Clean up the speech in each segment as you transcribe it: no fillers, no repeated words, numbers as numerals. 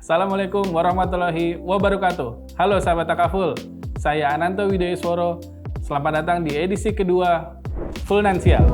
Assalamualaikum warahmatullahi wabarakatuh. Halo sahabat Takaful, saya Ananto Widoyosworo. Selamat datang di edisi kedua Fullnansial.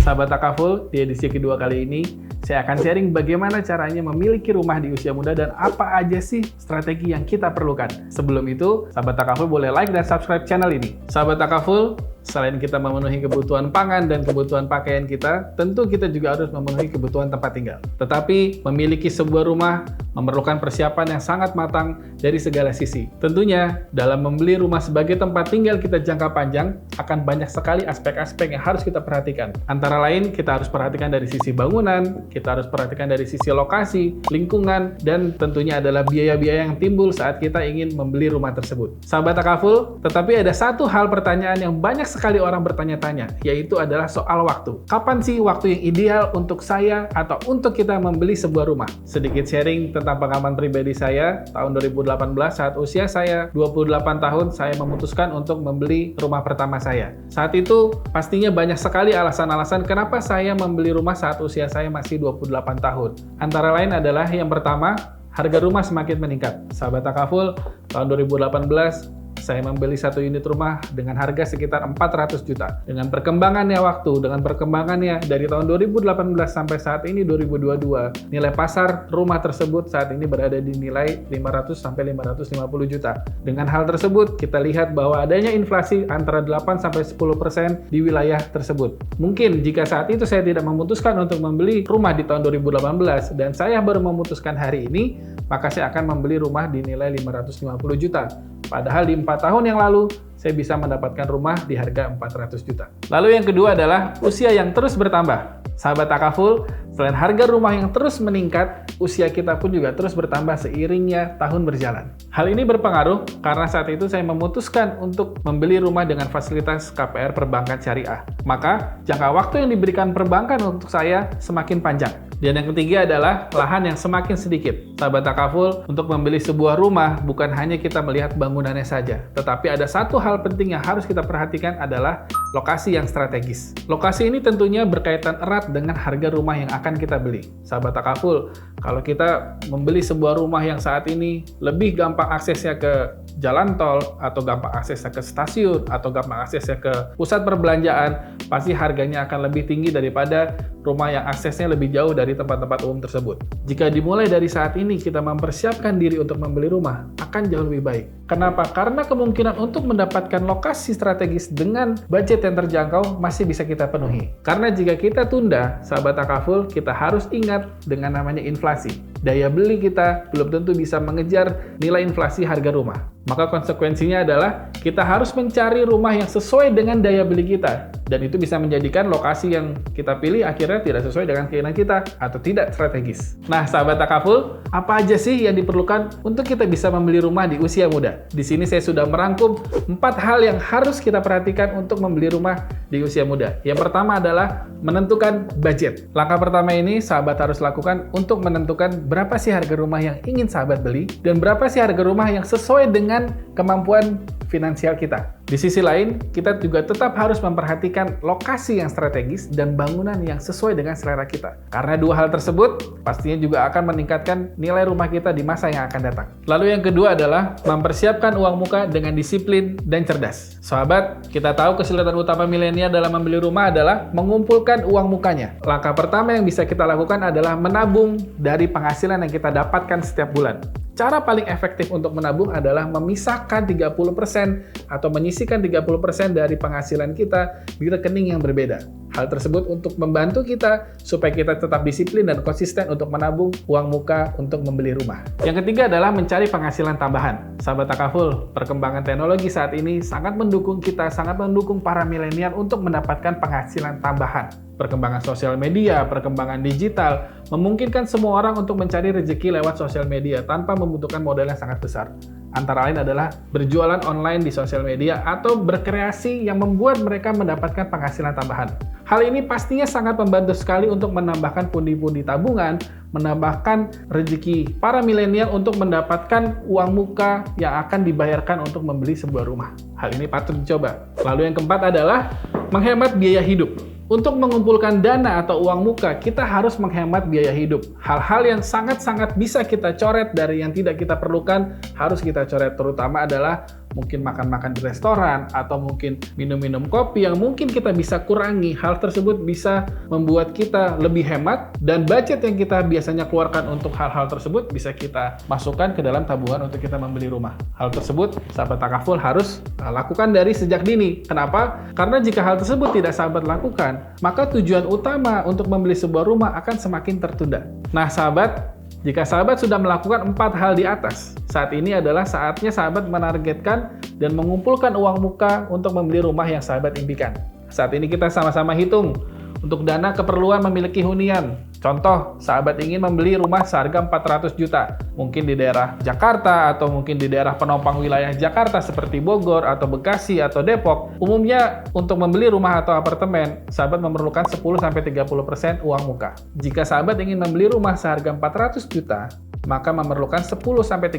Sahabat Takaful, di edisi kedua kali ini saya akan sharing bagaimana caranya memiliki rumah di usia muda dan apa aja sih strategi yang kita perlukan. Sebelum itu, sahabat Takaful boleh like dan subscribe channel ini. Sahabat Takaful, selain kita memenuhi kebutuhan pangan dan kebutuhan pakaian kita, tentu kita juga harus memenuhi kebutuhan tempat tinggal. Tetapi, memiliki sebuah rumah memerlukan persiapan yang sangat matang dari segala sisi. Tentunya, dalam membeli rumah sebagai tempat tinggal kita jangka panjang, akan banyak sekali aspek-aspek yang harus kita perhatikan. Antara lain, kita harus perhatikan dari sisi bangunan, kita harus perhatikan dari sisi lokasi, lingkungan, dan tentunya adalah biaya-biaya yang timbul saat kita ingin membeli rumah tersebut. Sahabat Takaful, tetapi ada satu hal pertanyaan yang banyak sekali orang bertanya-tanya, yaitu adalah soal waktu. Kapan sih waktu yang ideal untuk saya atau untuk kita membeli sebuah rumah? Sedikit sharing tentang pengalaman pribadi saya, tahun 2018 saat usia saya 28 tahun, saya memutuskan untuk membeli rumah pertama saya. Saat itu, pastinya banyak sekali alasan-alasan kenapa saya membeli rumah saat usia saya masih 28 tahun. Antara lain adalah yang pertama, harga rumah semakin meningkat. Sahabat Takaful, tahun 2018, saya membeli satu unit rumah dengan harga sekitar 400 juta. Dengan perkembangannya waktu, dengan perkembangannya dari tahun 2018 sampai saat ini 2022, nilai pasar rumah tersebut saat ini berada di nilai 500 sampai 550 juta. Dengan hal tersebut, kita lihat bahwa adanya inflasi antara 8 sampai 10% di wilayah tersebut. Mungkin jika saat itu saya tidak memutuskan untuk membeli rumah di tahun 2018 dan saya baru memutuskan hari ini, maka saya akan membeli rumah di nilai 550 juta. Padahal di 4 tahun yang lalu, saya bisa mendapatkan rumah di harga 400 juta. Lalu yang kedua adalah usia yang terus bertambah. Sahabat Takaful, selain harga rumah yang terus meningkat, usia kita pun juga terus bertambah seiringnya tahun berjalan. Hal ini berpengaruh karena saat itu saya memutuskan untuk membeli rumah dengan fasilitas KPR perbankan syariah. Maka, jangka waktu yang diberikan perbankan untuk saya semakin panjang. Dan yang ketiga adalah lahan yang semakin sedikit. Sahabat Takaful, untuk membeli sebuah rumah bukan hanya kita melihat bangunannya saja, tetapi ada satu hal penting yang harus kita perhatikan adalah lokasi yang strategis. Lokasi ini tentunya berkaitan erat dengan harga rumah yang akan kita beli. Sahabat Takaful, kalau kita membeli sebuah rumah yang saat ini lebih gampang aksesnya ke jalan tol, atau gampang aksesnya ke stasiun, atau gampang aksesnya ke pusat perbelanjaan, pasti harganya akan lebih tinggi daripada rumah yang aksesnya lebih jauh dari tempat-tempat umum tersebut. Jika dimulai dari saat ini kita mempersiapkan diri untuk membeli rumah, akan jauh lebih baik. Kenapa? Karena kemungkinan untuk mendapatkan lokasi strategis dengan budget yang terjangkau masih bisa kita penuhi. Karena jika kita tunda, sahabat Takaful, kita harus ingat dengan namanya inflasi. Daya beli kita belum tentu bisa mengejar nilai inflasi harga rumah. Maka konsekuensinya adalah kita harus mencari rumah yang sesuai dengan daya beli kita. Dan itu bisa menjadikan lokasi yang kita pilih akhirnya tidak sesuai dengan keinginan kita atau tidak strategis. Nah, sahabat Takaful, apa aja sih yang diperlukan untuk kita bisa membeli rumah di usia muda? Di sini saya sudah merangkum 4 hal yang harus kita perhatikan untuk membeli rumah di usia muda. Yang pertama adalah menentukan budget. Langkah pertama ini sahabat harus lakukan untuk menentukan berapa sih harga rumah yang ingin sahabat beli dan berapa sih harga rumah yang sesuai dengan kemampuan finansial kita. Di sisi lain, kita juga tetap harus memperhatikan lokasi yang strategis dan bangunan yang sesuai dengan selera kita. Karena dua hal tersebut pastinya juga akan meningkatkan nilai rumah kita di masa yang akan datang. Lalu yang kedua adalah mempersiapkan uang muka dengan disiplin dan cerdas. Sahabat, kita tahu kesulitan utama milenial dalam membeli rumah adalah mengumpulkan uang mukanya. Langkah pertama yang bisa kita lakukan adalah menabung dari penghasilan yang kita dapatkan setiap bulan. Cara paling efektif untuk menabung adalah memisahkan 30% atau menyisihkan 30% dari penghasilan kita di rekening yang berbeda. Hal tersebut untuk membantu kita supaya kita tetap disiplin dan konsisten untuk menabung uang muka untuk membeli rumah. Yang ketiga adalah mencari penghasilan tambahan. Sahabat Takaful, perkembangan teknologi saat ini sangat mendukung kita, sangat mendukung para milenial untuk mendapatkan penghasilan tambahan. Perkembangan sosial media, perkembangan digital, memungkinkan semua orang untuk mencari rezeki lewat sosial media tanpa membutuhkan modal yang sangat besar. Antara lain adalah berjualan online di sosial media atau berkreasi yang membuat mereka mendapatkan penghasilan tambahan. Hal ini pastinya sangat membantu sekali untuk menambahkan pundi-pundi tabungan, menambahkan rezeki para milenial untuk mendapatkan uang muka yang akan dibayarkan untuk membeli sebuah rumah. Hal ini patut dicoba. Lalu yang keempat adalah menghemat biaya hidup. Untuk mengumpulkan dana atau uang muka, kita harus menghemat biaya hidup. Hal-hal yang sangat-sangat bisa kita coret dari yang tidak kita perlukan, harus kita coret. Terutama adalah mungkin makan-makan di restoran, atau mungkin minum-minum kopi yang mungkin kita bisa kurangi. Hal tersebut bisa membuat kita lebih hemat, dan budget yang kita biasanya keluarkan untuk hal-hal tersebut bisa kita masukkan ke dalam tabungan untuk kita membeli rumah. Hal tersebut, sahabat takaful harus lakukan dari sejak dini. Kenapa? Karena jika hal tersebut tidak sahabat lakukan, maka tujuan utama untuk membeli sebuah rumah akan semakin tertunda. Nah, sahabat, jika sahabat sudah melakukan 4 hal di atas, saat ini adalah saatnya sahabat menargetkan dan mengumpulkan uang muka untuk membeli rumah yang sahabat impikan. Saat ini kita sama-sama hitung untuk dana keperluan memiliki hunian. Contoh, sahabat ingin membeli rumah seharga 400 juta. Mungkin di daerah Jakarta atau mungkin di daerah penopang wilayah Jakarta seperti Bogor atau Bekasi atau Depok. Umumnya untuk membeli rumah atau apartemen, sahabat memerlukan 10-30% uang muka. Jika sahabat ingin membeli rumah seharga 400 juta, maka memerlukan 10-30%,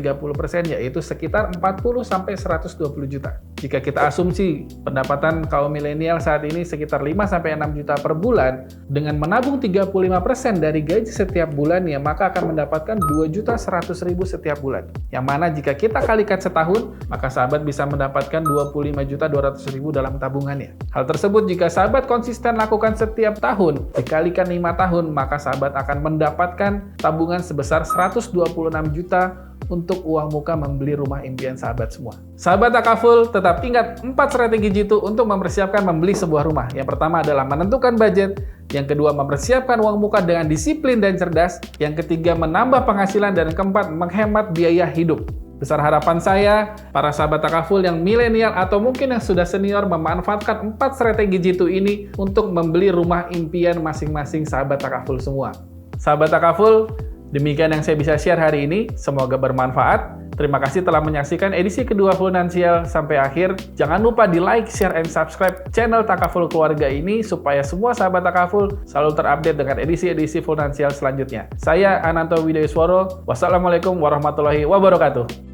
yaitu sekitar 40-120 juta. Jika kita asumsi pendapatan kaum milenial saat ini sekitar 5-6 juta per bulan, dengan menabung 35% dari gaji setiap bulannya, maka akan mendapatkan 2.100.000 setiap bulan. Yang mana jika kita kalikan setahun, maka sahabat bisa mendapatkan 25.200.000 dalam tabungannya. Hal tersebut jika sahabat konsisten lakukan setiap tahun, dikalikan 5 tahun, maka sahabat akan mendapatkan tabungan sebesar 126 juta untuk uang muka membeli rumah impian sahabat semua. Sahabat takaful, tetap ingat 4 strategi jitu untuk mempersiapkan membeli sebuah rumah. Yang pertama adalah menentukan budget, yang kedua mempersiapkan uang muka dengan disiplin dan cerdas, yang ketiga menambah penghasilan, dan keempat menghemat biaya hidup. Besar harapan saya, para sahabat takaful yang milenial atau mungkin yang sudah senior memanfaatkan 4 strategi jitu ini untuk membeli rumah impian masing-masing sahabat takaful semua. Sahabat takaful, demikian yang saya bisa share hari ini, semoga bermanfaat. Terima kasih telah menyaksikan edisi kedua Finansial sampai akhir. Jangan lupa di like, share, and subscribe channel Takaful Keluarga ini supaya semua sahabat takaful selalu terupdate dengan edisi-edisi Finansial selanjutnya. Saya Ananto Widayusworo, wassalamualaikum warahmatullahi wabarakatuh.